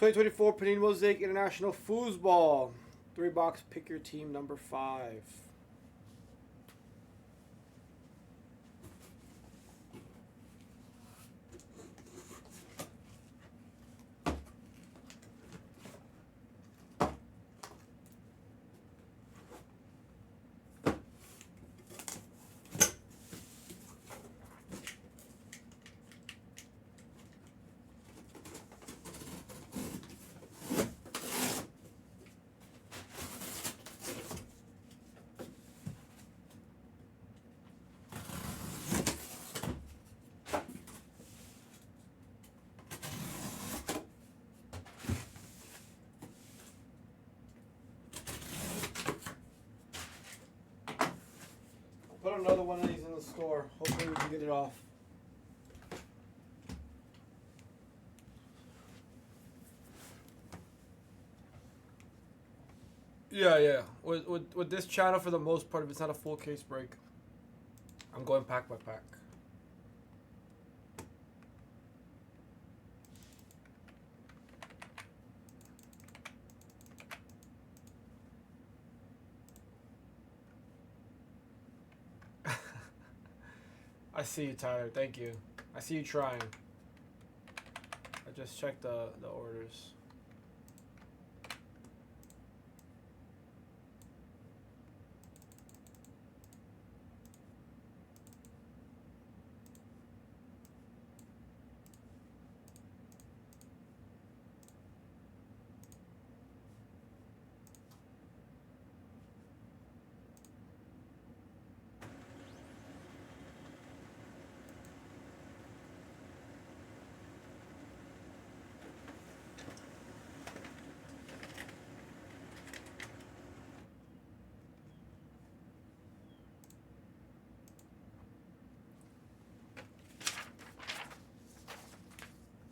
2024 Panini Mosaic International Foosball. 3-box, pick your team number 5. Put another one of these in the store. Hopefully we can get it off. Yeah. With this channel, for the most part, if it's not a full case break, I'm going pack by pack. I see you, Tyler. Thank you. I see you trying. I just checked the orders.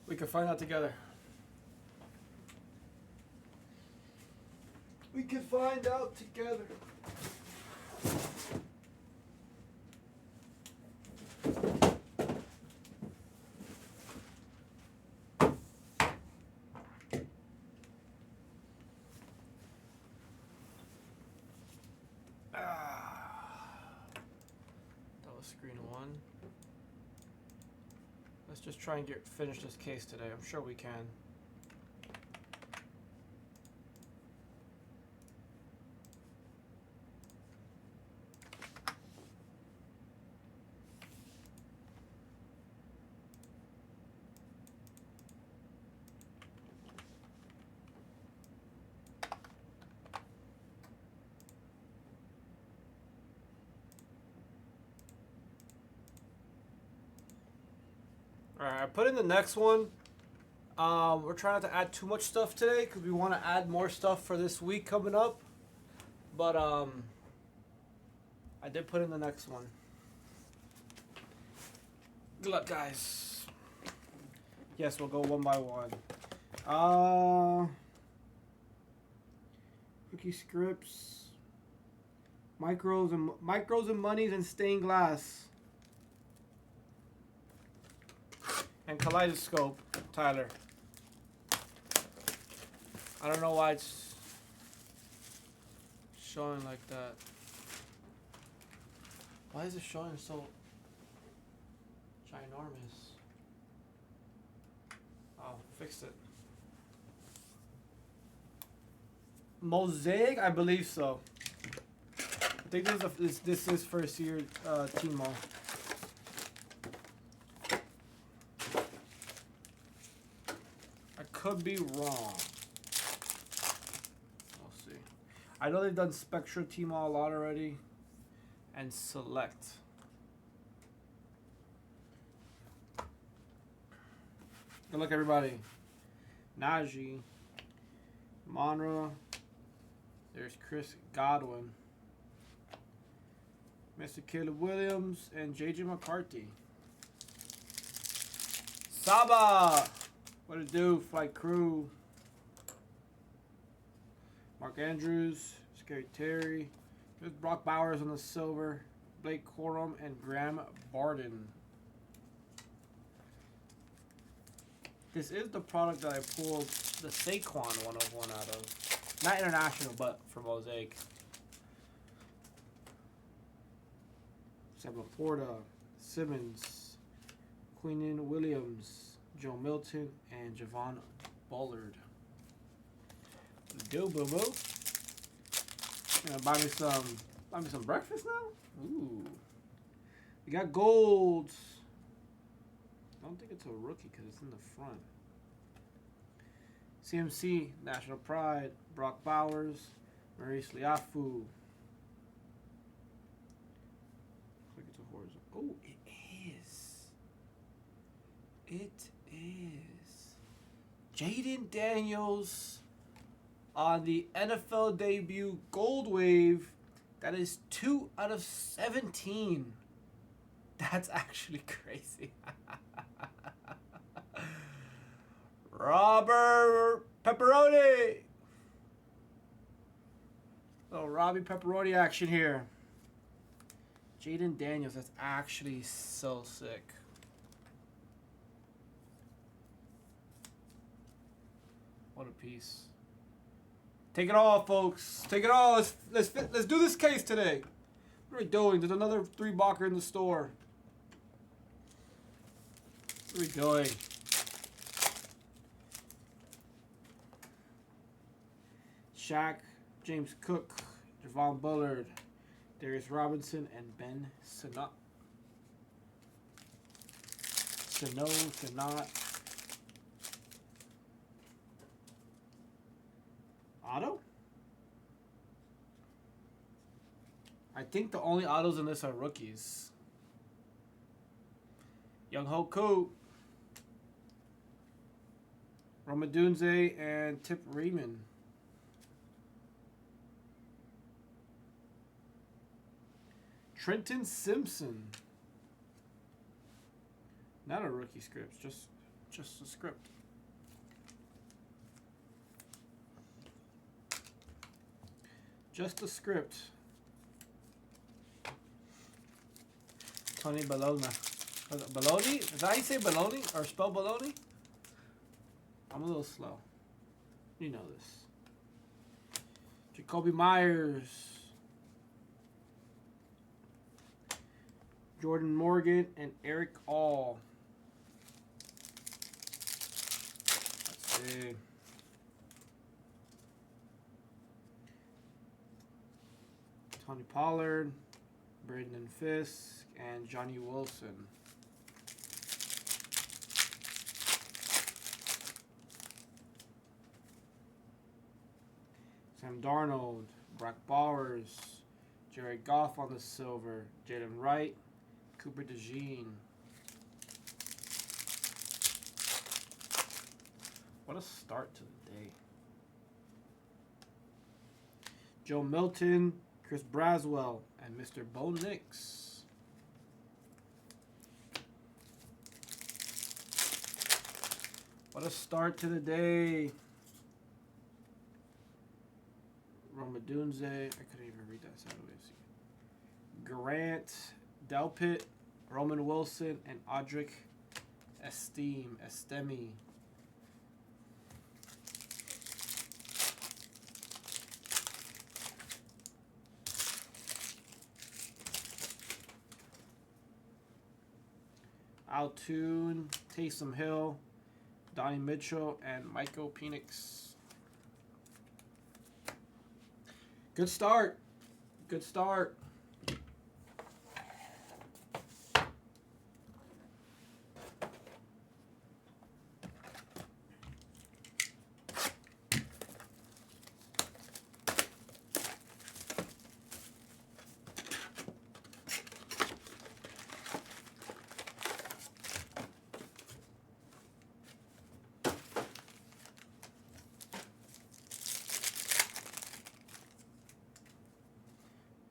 We can find out together. We can find out together. That was screen 1. Let's just try and finish this case today. I'm sure we can. Alright, I put in the next one. We're trying not to add too much stuff today because we want to add more stuff for this week coming up. But I did put in the next one. Good luck, guys. Yes, we'll go one by one. Rookie scripts, micros and monies, and stained glass. And kaleidoscope, Tyler. I don't know why it's showing like that. Why is it showing so ginormous? Oh, fixed it. Mosaic, I believe so. I think this is first year Timo. Could be wrong. We'll see. I know they've done Spectra Timo a lot already. And Select. Good luck, everybody. Najee. Monroe. There's Chris Godwin. Mr. Caleb Williams. And JJ McCarthy. Saba. What it do, Flight Crew? Mark Andrews, Scary Terry. There's Brock Bowers on the silver. Blake Corum and Graham Barden. This is the product that I pulled the Saquon 101 out of. Not international, but for Mosaic. Sam Laporta, Simmons, Queenan Williams, Joe Milton, and Javon Bullard. Go, boo boo. Buy me some breakfast now? Ooh. We got golds. I don't think it's a rookie because it's in the front. CMC, National Pride, Brock Bowers, Maurice Liafu. Looks like it's a horizontal. Oh, it is. It is. Jaden Daniels on the NFL debut Gold Wave. That is 2 out of 17. That's actually crazy. Robert Pepperoni. Little Robbie Pepperoni action here. Jaden Daniels, that's actually so sick. What a piece. Take it all, folks. Take it all. Let's do this case today. What are we doing? There's another 3-boxer in the store. What are we doing? Shaq, James Cook, Javon Bullard, Darius Robinson, and Ben Sinnott. Sinnott. Auto? I think the only autos in this are rookies. Young Ho Koo, Romadunze, and Tip Raymond. Trenton Simpson. Not a rookie script, just a script. Just a script. Tony Bologna. Bologna? Is that how you say Bologna? Or spell Bologna? I'm a little slow. You know this. Jacoby Myers. Jordan Morgan and Eric All. Let's see. Tony Pollard, Braden Fisk, and Johnny Wilson. Sam Darnold, Brock Bowers, Jared Goff on the silver, Jalen Wright, Cooper DeJean. What a start to the day. Joe Milton, Chris Braswell, and Mr. Bo Nix. What a start to the day. Romadunze. I couldn't even read that sideways. Grant, Delpit, Roman Wilson, and Audric Estemi. Altoon, Taysom Hill, Donnie Mitchell, and Michael Penix. Good start. Good start.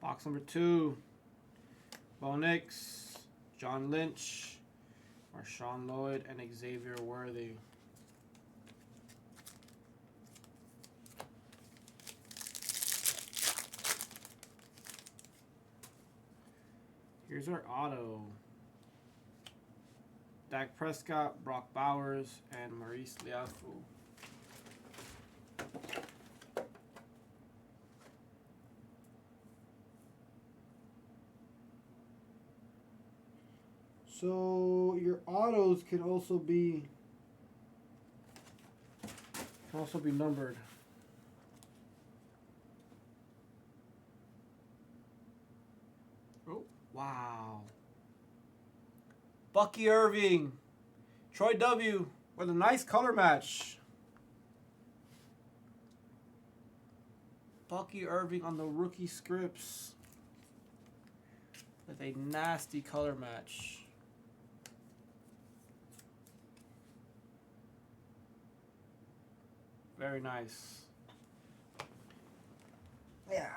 Box number 2, Bo Nix, John Lynch, Marshawn Lloyd, and Xavier Worthy. Here's our auto. Dak Prescott, Brock Bowers, and Maurice Liafu. So your autos can also be numbered. Oh, wow. Bucky Irving, Troy W. with a nice color match. Bucky Irving on the rookie scripts with a nasty color match. Very nice. Yeah.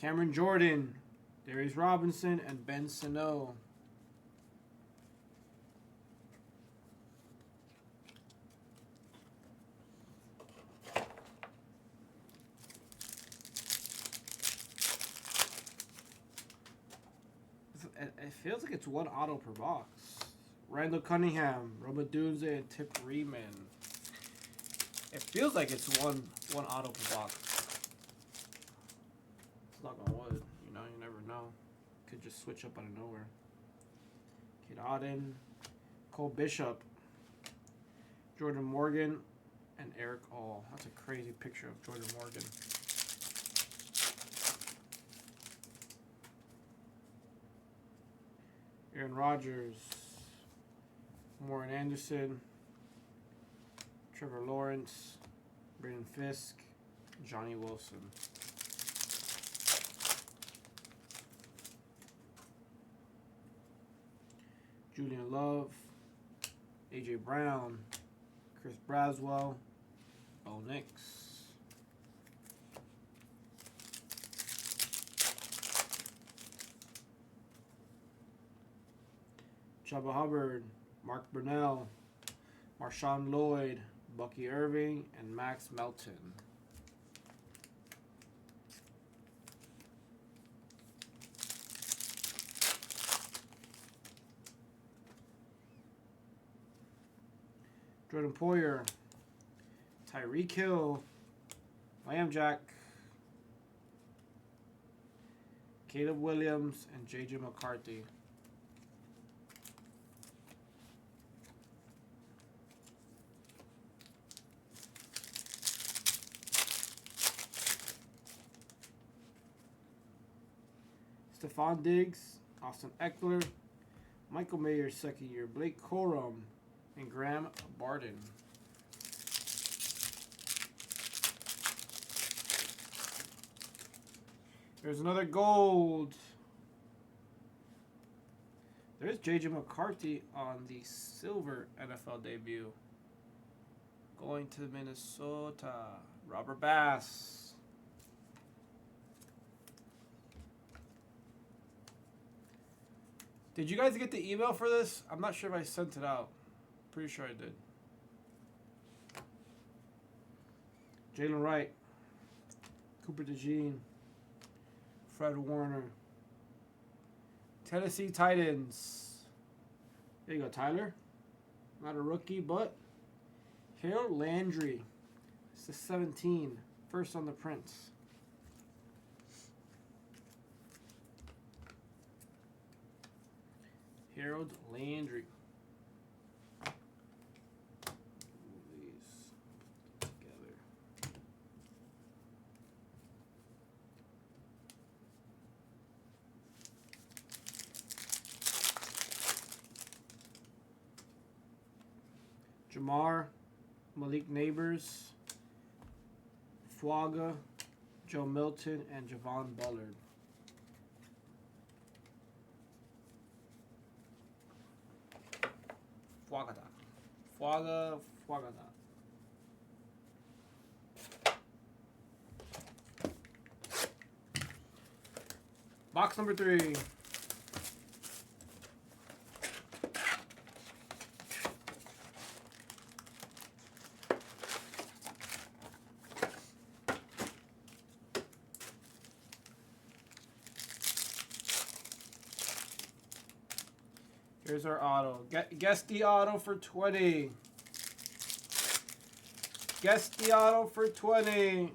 Cameron Jordan, Darius Robinson, and Ben Sano. It feels like it's one auto per box. Randall Cunningham, Robert Dunze, and Tip Reeman. It feels like it's one auto per box. It's not gonna wood, you know, you never know. Could just switch up out of nowhere. Kid Auden, Cole Bishop, Jordan Morgan, and Eric All. That's a crazy picture of Jordan Morgan. Aaron Rodgers, Warren Anderson, Trevor Lawrence, Brandon Fisk, Johnny Wilson. Julian Love, A.J. Brown, Chris Braswell, Bo Nix. Chuba Hubbard, Mark Brunell, Marshawn Lloyd, Bucky Irving, and Max Melton. Jordan Poyer, Tyreek Hill, Lamb Jack, Caleb Williams, and J.J. McCarthy. Stephon Diggs, Austin Eckler, Michael Mayer's second year, Blake Corum, and Graham Barden. There's another gold. There's J.J. McCarthy on the silver NFL debut. Going to Minnesota, Robert Bass. Did you guys get the email for this? I'm not sure if I sent it out. Pretty sure I did. Jalen Wright, Cooper DeJean, Fred Warner, Tennessee Titans. There you go, Tyler. Not a rookie, but Harold Landry. It's the 17, first on the print. Harold Landry. Jamar, Malik Neighbors, Fuaga, Joe Milton, and Javon Bullard. Fuagata. Box number 3. Here's our auto. Guess the auto for 20. Guess the auto for 20.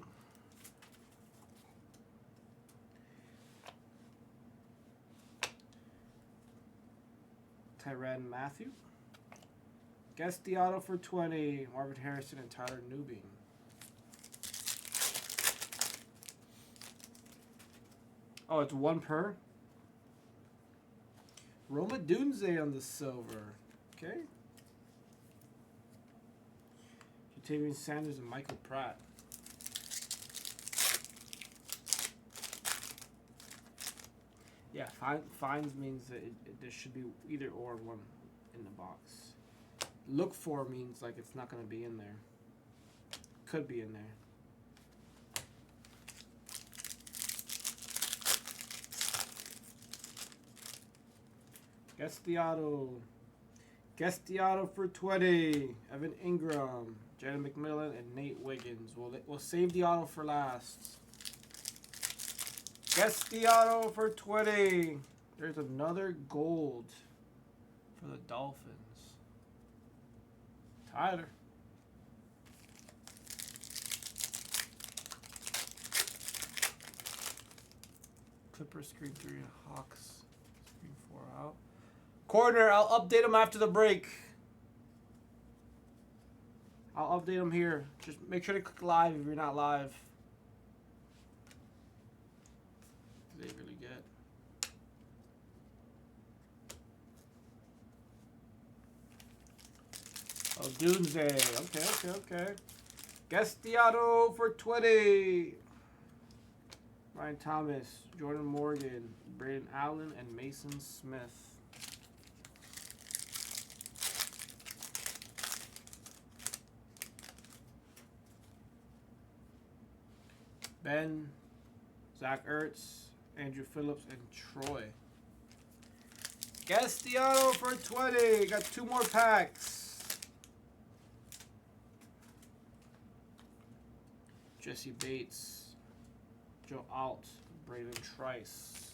Tyrann Mathieu. Guess the auto for 20. Marvin Harrison and Tyler Newby. Oh, it's 1 per. Roma Dunze on the silver. Okay. Jatavian Sanders and Michael Pratt. Yeah, finds means that there should be either or one in the box. Look for means like it's not going to be in there. Could be in there. Guess the auto. Guess the auto for 20. Evan Ingram, Jaden McMillan, and Nate Wiggins. We'll save the auto for last. Guess the auto for 20. There's another gold for the Dolphins. Tyler. Clippers screen 3 and Hawks screen 4 out. Corner, I'll update them after the break. I'll update them here. Just make sure to click live if you're not live. Did they really get? Oh, Doomsday. Okay. Guess the auto for 20. Ryan Thomas, Jordan Morgan, Braden Allen, and Mason Smith. Ben, Zach Ertz, Andrew Phillips, and Troy. Guess the auto for 20. Got 2 more packs. Jesse Bates, Joe Alt, Braden Trice.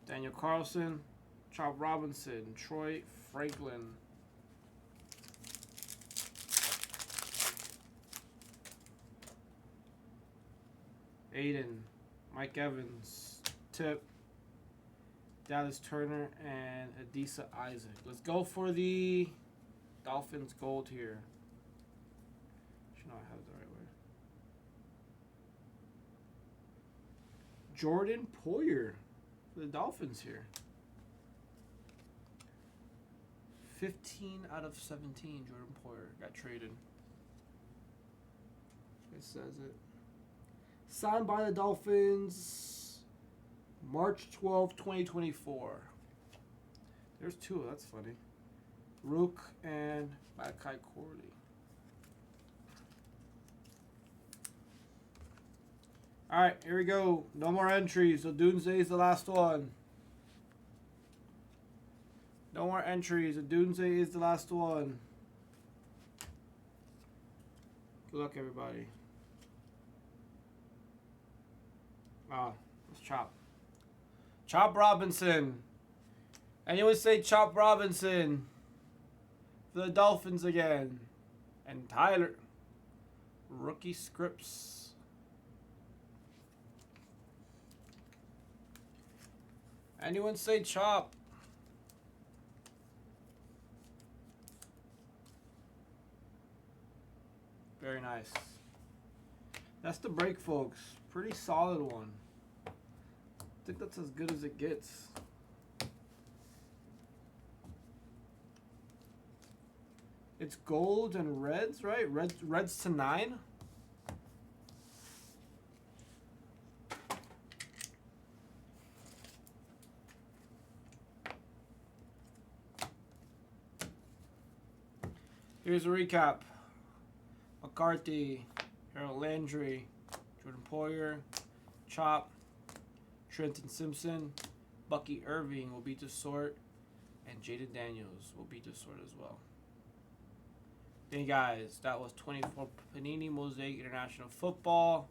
Daniel Carlson, Chop Robinson, Troy Franklin. Aiden, Mike Evans, Tip, Dallas Turner, and Adisa Isaac. Let's go for the Dolphins gold here. Should know I have it the right way. Jordan Poyer for the Dolphins here. 15 out of 17, Jordan Poyer got traded. It says it. Signed by the Dolphins, March 12, 2024. There's 2, that's funny. Rook and Malachi Corley. Alright, here we go. No more entries, so Doomsday is the last one. No more entries. The Doomsday is the last one. Good luck, everybody. Let's Chop. Chop Robinson. Anyone say Chop Robinson? For the Dolphins again. And Tyler. Rookie scripts. Anyone say Chop? Very nice. That's the break, folks. Pretty solid one. I think that's as good as it gets. It's gold and reds, right? Reds to 9. Here's a recap. McCarthy, Harold Landry, Jordan Poyer, Chop, Trenton Simpson, Bucky Irving will beat the sort, and Jaden Daniels will beat the sort as well. Thank you guys. That was 24 Panini Mosaic International Football.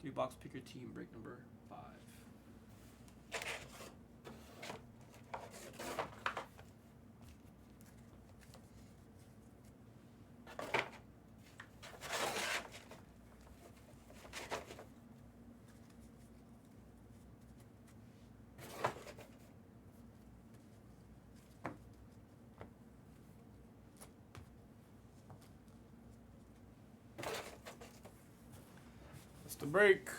3-box pick your team, break number 5. That's the break.